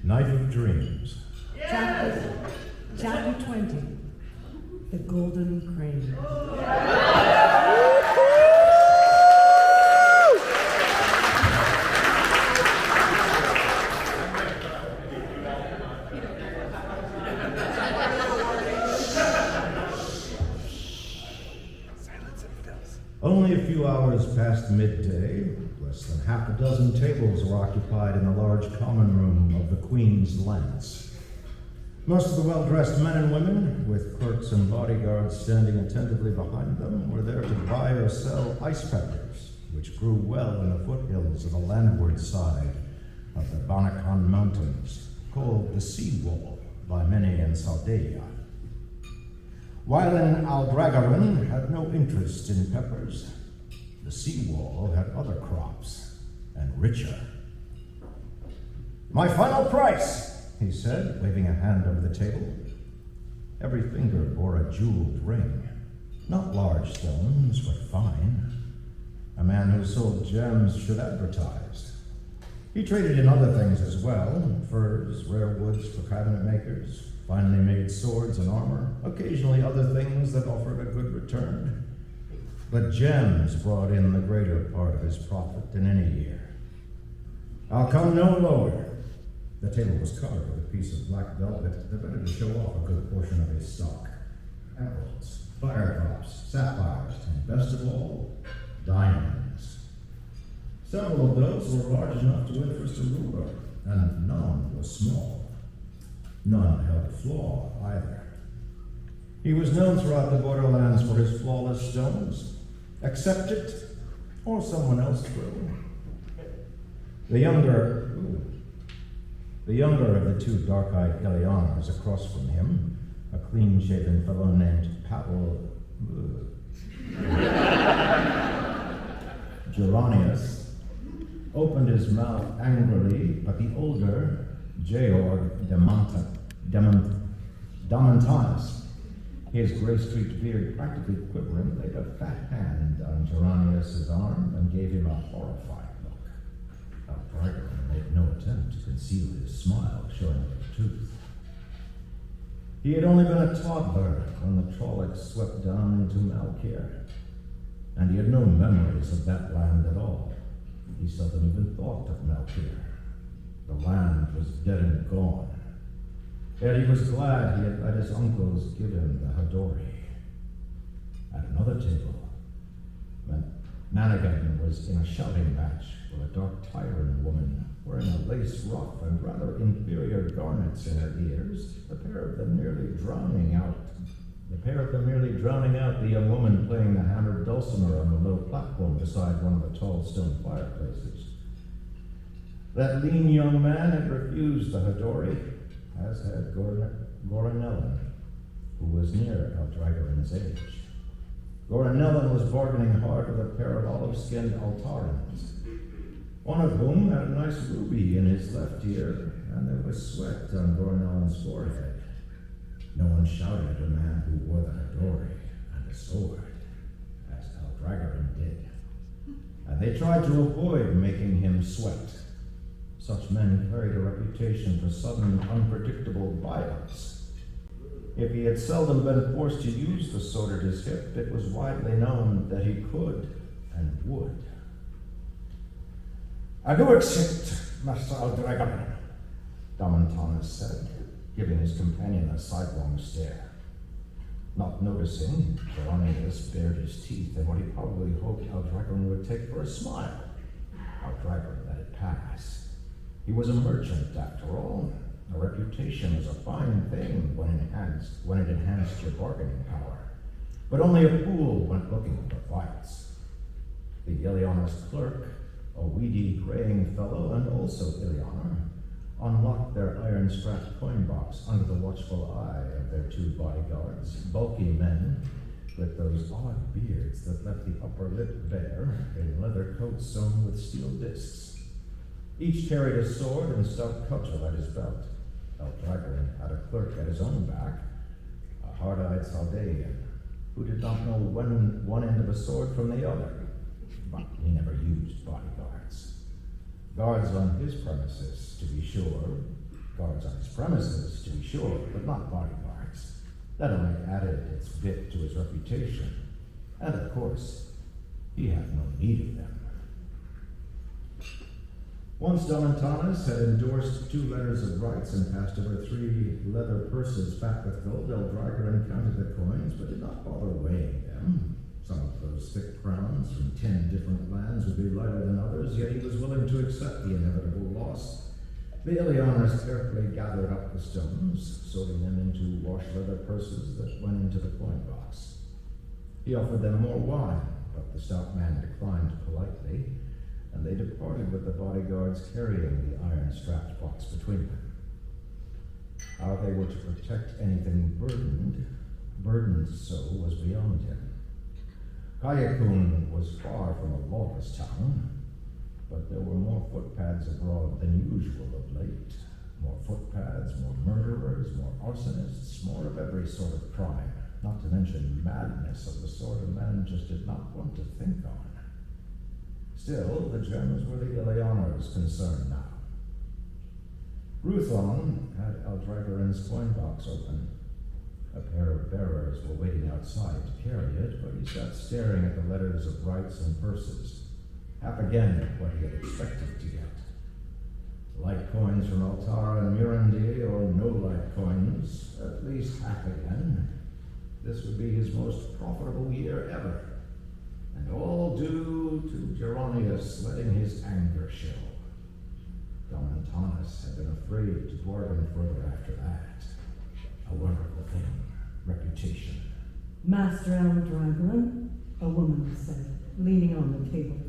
Night of Dreams. Chapter 20. The Golden Crane. Only a few hours past midday, less than half a dozen tables were occupied in the large common room of the Queen's Lance. Most of the well-dressed men and women, with clerks and bodyguards standing attentively behind them, were there to buy or sell ice peppers, which grew well in the foothills of the landward side of the Bannacan Mountains, called the Sea Wall by many in Sardinia. While in Aldragaran had no interest in peppers, the Sea Wall had other crops, and richer. "My final price," he said, waving a hand over the table. Every finger bore a jeweled ring, not large stones, but fine. A man who sold gems should advertise. He traded in other things as well, furs, rare woods for cabinet makers, finely made swords and armor, occasionally other things that offered a good return. But gems brought in the greater part of his profit in any year. "I'll come no lower." The table was covered with a piece of black velvet, the better to show off a good portion of his stock. Emeralds, fire drops, sapphires, and best of all, diamonds. Several of those were large enough to interest a ruler, and none was small. None held a flaw either. He was known throughout the borderlands for his flawless stones. Accept it, or someone else will. The younger of the two dark-eyed Ilianas across from him, a clean-shaven fellow named Pavel Geronius, opened his mouth angrily, but the older, Georg Damantanus, his gray-streaked beard practically quivering, laid a fat hand on Geronius's arm and gave him a horrified look. Aldragaran made no attempt to conceal his smile, showing a tooth. He had only been a toddler when the Trollocs swept down into Malkier, and he had no memories of that land at all. He seldom even thought of Malkier. The land was dead and gone. Yet he was glad he had let his uncles give him the Hadori. At another table, Managan was in a shouting match with a dark Tyran woman wearing a lace ruff and rather inferior garments in her ears, the pair of them nearly drowning out the young woman playing the hammered dulcimer on the low platform beside one of the tall stone fireplaces. That lean young man had refused the Hadori, as had Goranellan, who was near Aldragaran's age. Goranellan was bargaining hard with a pair of olive-skinned Altarans, one of whom had a nice ruby in his left ear, and there was sweat on Goranellan's forehead. No one shouted at a man who wore the Hadori and a sword, as Aldragaran did, and they tried to avoid making him sweat. Such men carried a reputation for sudden, unpredictable violence. If he had seldom been forced to use the sword at his hip, it was widely known that he could and would. "I do accept, Master Aldragaran," Damantanus said, giving his companion a sidelong stare. Not noticing, Geronius bared his teeth in what he probably hoped Aldragaran would take for a smile. Aldragaran let it pass. He was a merchant, after all. A reputation is a fine thing when it enhanced your bargaining power. But only a fool went looking for fights. The Iliana's clerk, a weedy, graying fellow, and also Iliana, unlocked their iron-strapped coin box under the watchful eye of their two bodyguards, bulky men with those odd beards that left the upper lip bare in leather coats sewn with steel discs. Each carried a sword and stout cudgel at his belt. Aldragaran had a clerk at his own back, a hard-eyed Saldaean, who did not know one end of a sword from the other, but he never used bodyguards. Guards on his premises, to be sure, premises, to be sure, but not bodyguards. That only added its bit to his reputation. And of course, he had no need of them. Once Don Thomas had endorsed 2 letters of rights and passed over 3 leather purses packed with gold, El Driver counted the coins, but did not bother weighing them. Some of those thick crowns from 10 different lands would be lighter than others, yet he was willing to accept the inevitable loss. The Illianers carefully gathered up the stones, sorting them into wash leather purses that went into the coin box. He offered them more wine, but the stout man declined politely, and they departed with the bodyguards carrying the iron-strapped box between them. How they were to protect anything burdened so, was beyond him. Kayakun was far from a lawless town, but there were more footpads abroad than usual of late. More footpads, more murderers, more arsonists, more of every sort of crime, not to mention madness of the sort a man just did not want to think on. Still, the gems were the Illianers' concern now. Ruthon had Aldrigeren's coin box open. A pair of bearers were waiting outside to carry it, but he sat staring at the letters of rights and purses, half again what he had expected to get. Light coins from Altara and Mirandi, or no light coins, at least half again. This would be his most profitable year ever, and all due to Geronius letting his anger show. Don Antonis had been afraid to bargain further after that. A wonderful thing, reputation. Master Aldrigeren, a woman said, leaning on the table.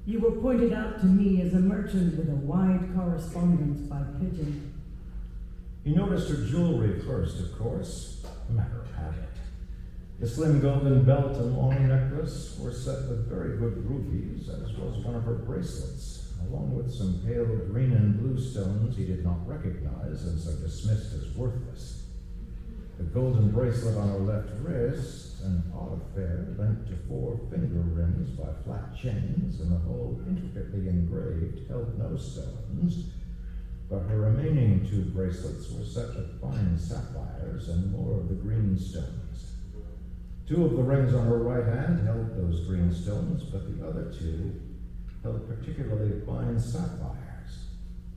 You were pointed out to me as a merchant with a wide correspondence by pigeon. He noticed her jewelry first, of course, a matter of habit. The slim golden belt and long necklace were set with very good rubies, as was one of her bracelets, along with some pale green and blue stones he did not recognize and so dismissed as worthless. The golden bracelet on her left wrist, an odd affair linked to 4 finger rings by flat chains, and the whole intricately engraved, held no stones, but her remaining 2 bracelets were set with fine sapphires and more of the green stones. 2 of the rings on her right hand held those green stones, but the other 2 held particularly fine sapphires,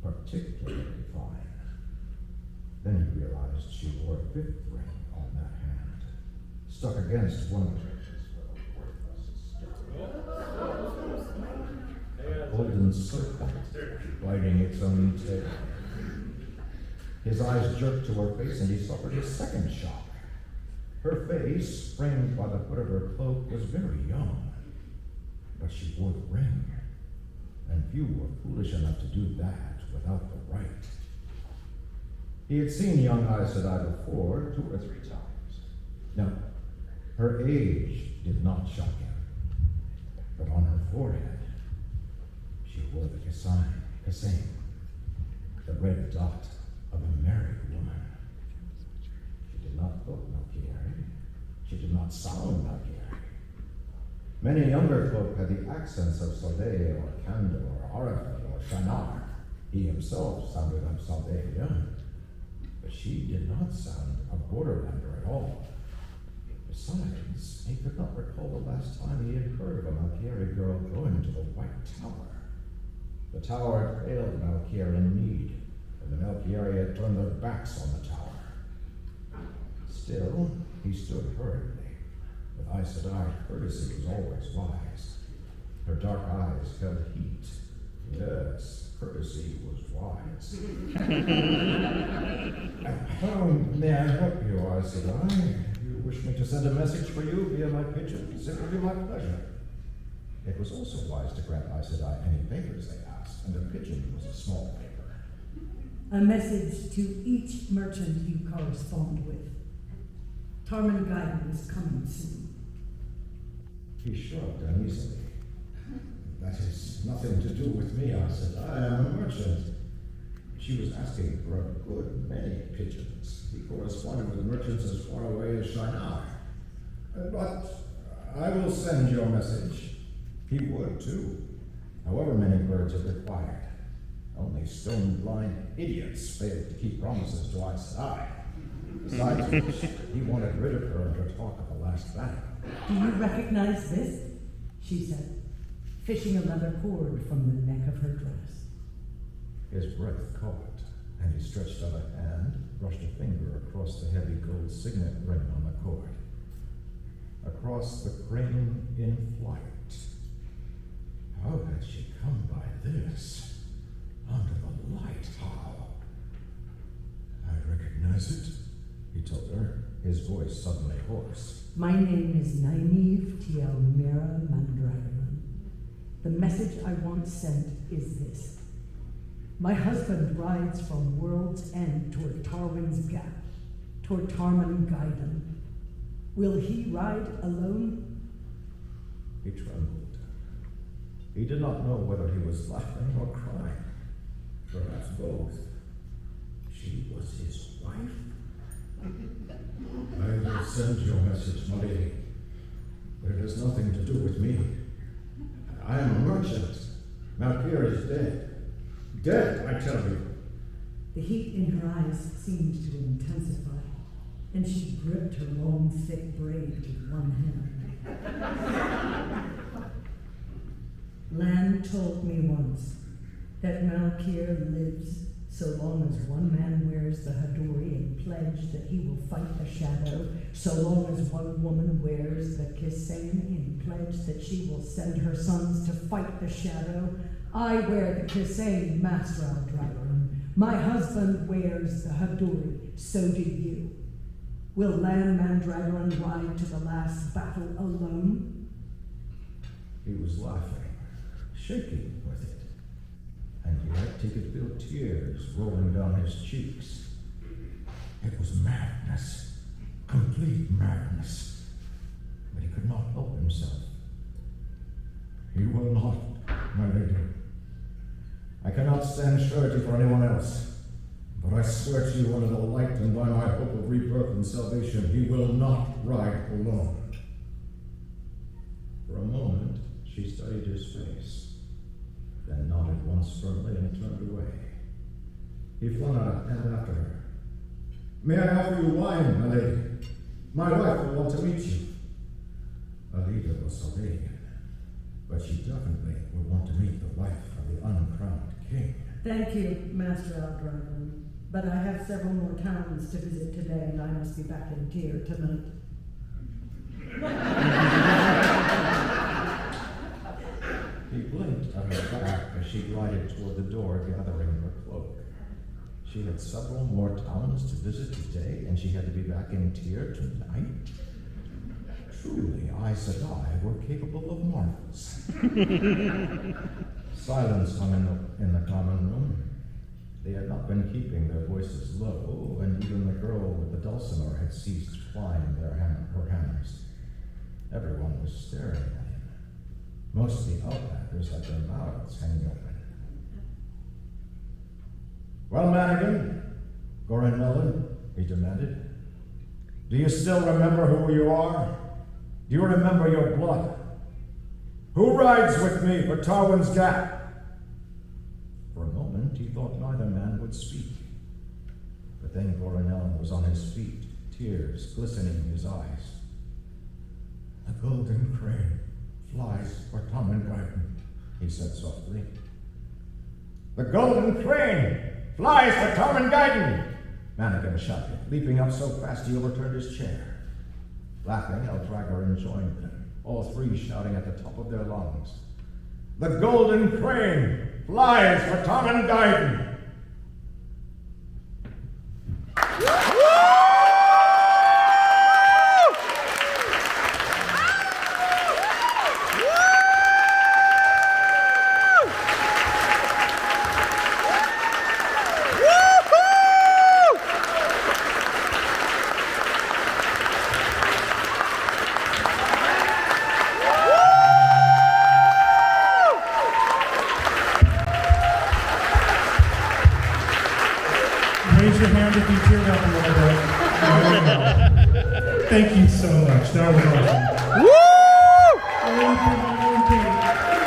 particularly fine. Then he realized she wore a 5th ring on that hand, stuck against one of the a golden serpent biting its own tail. His eyes jerked to her face, and he suffered a second shock. Her face, framed by the hood of her cloak, was very young, but she wore the ring, and few were foolish enough to do that without the right. He had seen young Aes Sedai before, 2 or 3 times. No, her age did not shock him, but on her forehead, she wore the Kasane, the red dot of a married woman. She did not look malkier. She did not sound malkier. Many younger folk had the accents of Sade or Kandor or Arafat or Shinar. He himself sounded like Sade, but she did not sound a borderlander at all. Besides, he could not recall the last time he had heard of a Malkieri girl going to the White Tower. The tower had failed Malkier in need, and the Malkieri had turned their backs on the tower. Still, he stood hurriedly. With Aes Sedai, courtesy was always wise. Her dark eyes held heat. Yes, courtesy was wise. How may I help you, Aes Sedai? You wish me to send a message for you via my pigeons? It will be my pleasure. It was also wise to grant Aes Sedai any favors they asked, and a pigeon was a small favor. A message to each merchant you correspond with. Tarmangaiden is coming soon. He shrugged uneasily. That has nothing to do with me, I said. I am a merchant. She was asking for a good many pigeons. He corresponded with merchants as far away as Shinar. But I will send your message. He would, too. However many birds it required. Only stone-blind idiots failed to keep promises to Aes Sedai. Besides which, he wanted rid of her under talk of the last battle. Do you recognize this? She said, fishing a leather cord from the neck of her dress. His breath caught, and he stretched out a hand, brushed a finger across the heavy gold signet ring on the cord. Across the crane in flight. How had she come by this? Under the light, how? I recognize it, he told her, his voice suddenly hoarse. My name is Nynaeve Tielmira Mandragoran. The message I want sent is this. My husband rides from World's End toward Tarwin's Gap, toward Tarman Gaiden. Will he ride alone? He trembled. He did not know whether he was laughing or crying. Perhaps both. She was his wife? I will send your message, my lady. But it has nothing to do with me. I am a merchant. Malkier is dead. Dead, I tell you. The heat in her eyes seemed to intensify, and she gripped her long, thick braid with one hand. Lan told me once that Malkier lives so long as one man wears the Hadori in pledge that he will fight the shadow, so long as one woman wears the Kisain in pledge that she will send her sons to fight the shadow. I wear the Kisain, Master Aldragoran. My husband wears the Hadori, so do you. Will Lan Mandragoran ride to the last battle alone? He was laughing, shaking with it. And yet he could feel tears rolling down his cheeks. It was madness, complete madness. But he could not help himself. He will not, my lady. I cannot stand surety for anyone else. But I swear to you under the light and by my hope of rebirth and salvation, he will not ride alone. For a moment, she studied his face. Then nodded once firmly and turned away. He flung out a hand after her. May I offer you wine, my lady? My wife will want to meet you. Alida was Saldanian, but she definitely would want to meet the wife of the uncrowned king. Thank you, Master Aldragoran. But I have several more towns to visit today, and I must be back in Tyr tonight. He blinked at her back as she glided toward the door, gathering her cloak. She had several more towns to visit today, and she had to be back in Tyr tonight? Truly, Aes Sedai were capable of marvels. Silence hung in the common room. They had not been keeping their voices low, and even the girl with the dulcimer had ceased plying her hammers. Everyone was staring at him. Most of the outlanders had their mouths hanging open. Well, Madigan, Goran Mellon, he demanded, do you still remember who you are? Do you remember your blood? Who rides with me for Tarwin's Gap? For a moment, he thought neither man would speak. But then Goran Mellon was on his feet, tears glistening in his eyes. The golden crane flies for Tarman Gaiden, he said softly. The golden crane flies for Tarman Gaiden, Madigan shouted, leaping up so fast he overturned his chair. Laughing, Aldragoran joined them, all three shouting at the top of their lungs. The golden crane flies for Tarman Gaiden. Raise your hand if you teared up a little bit. Thank you so much. That was awesome. Woo!